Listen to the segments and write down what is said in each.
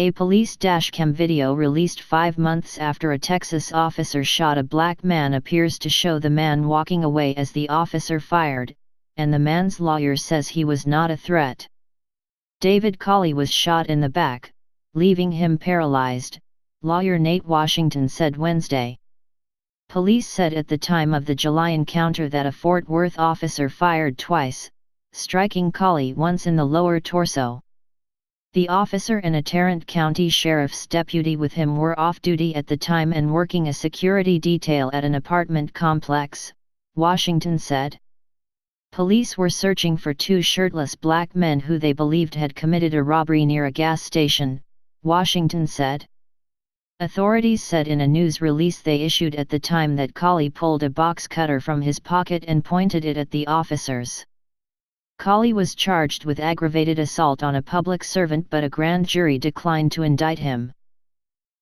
A police dashcam video released 5 months after a Texas officer shot a black man appears to show the man walking away as the officer fired, and the man's lawyer says he was not a threat. David Colley was shot in the back, leaving him paralyzed, lawyer Nate Washington said Wednesday. Police said at the time of the July encounter that a Fort Worth officer fired twice, striking Colley once in the lower torso. The officer and a Tarrant County Sheriff's deputy with him were off-duty at the time and working a security detail at an apartment complex, Washington said. Police were searching for 2 shirtless black men who they believed had committed a robbery near a gas station, Washington said. Authorities said in a news release they issued at the time that Colley pulled a box cutter from his pocket and pointed it at the officers. Colley was charged with aggravated assault on a public servant, but a grand jury declined to indict him.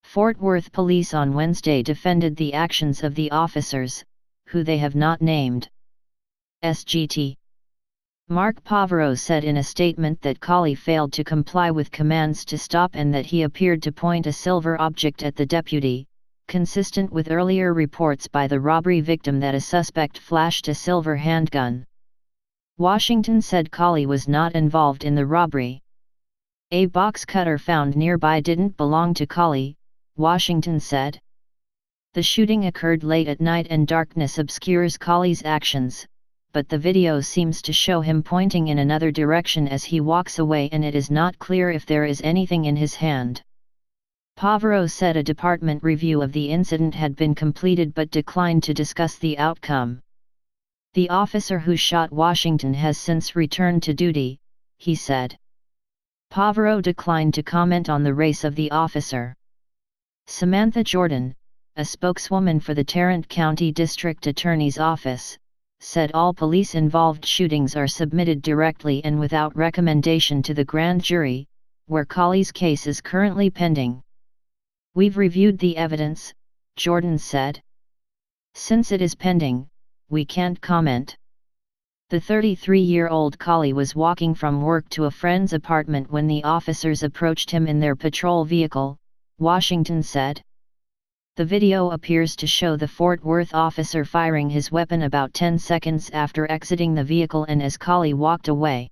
Fort Worth police on Wednesday defended the actions of the officers, who they have not named. SGT. Mark Poverow said in a statement that Colley failed to comply with commands to stop and that he appeared to point a silver object at the deputy, consistent with earlier reports by the robbery victim that a suspect flashed a silver handgun. Washington said Colley was not involved in the robbery. A box cutter found nearby didn't belong to Colley, Washington said. The shooting occurred late at night and darkness obscures Colley's actions, but the video seems to show him pointing in another direction as he walks away and it is not clear if there is anything in his hand. Poverow said a department review of the incident had been completed but declined to discuss the outcome. The officer who shot Washington has since returned to duty, he said. Poverow declined to comment on the race of the officer. Samantha Jordan, a spokeswoman for the Tarrant County District Attorney's Office, said all police-involved shootings are submitted directly and without recommendation to the grand jury, where Colley's case is currently pending. We've reviewed the evidence, Jordan said. Since it is pending, we can't comment. The 33-year-old Colley was walking from work to a friend's apartment when the officers approached him in their patrol vehicle, Washington said. The video appears to show the Fort Worth officer firing his weapon about 10 seconds after exiting the vehicle and as Colley walked away.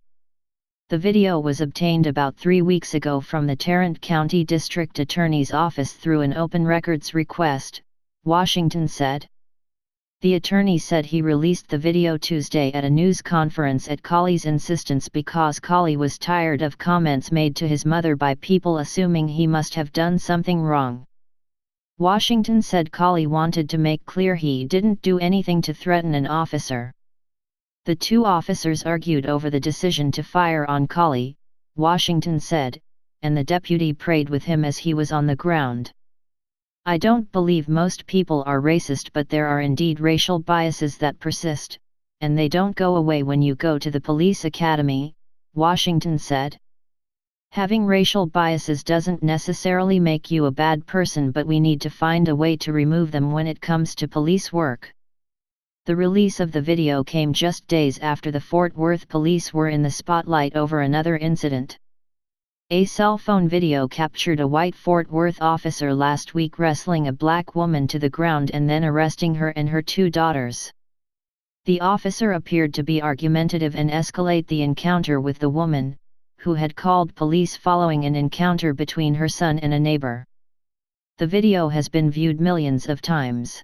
The video was obtained about 3 weeks ago from the Tarrant County District Attorney's Office through an open records request, Washington said. The attorney said he released the video Tuesday at a news conference at Colley's insistence because Colley was tired of comments made to his mother by people assuming he must have done something wrong. Washington said Colley wanted to make clear he didn't do anything to threaten an officer. The 2 officers argued over the decision to fire on Colley, Washington said, and the deputy prayed with him as he was on the ground. I don't believe most people are racist, but there are indeed racial biases that persist, and they don't go away when you go to the police academy, Washington said. Having racial biases doesn't necessarily make you a bad person, but we need to find a way to remove them when it comes to police work. The release of the video came just days after the Fort Worth police were in the spotlight over another incident. A cell phone video captured a white Fort Worth officer last week wrestling a black woman to the ground and then arresting her and her 2 daughters. The officer appeared to be argumentative and escalate the encounter with the woman, who had called police following an encounter between her son and a neighbor. The video has been viewed millions of times.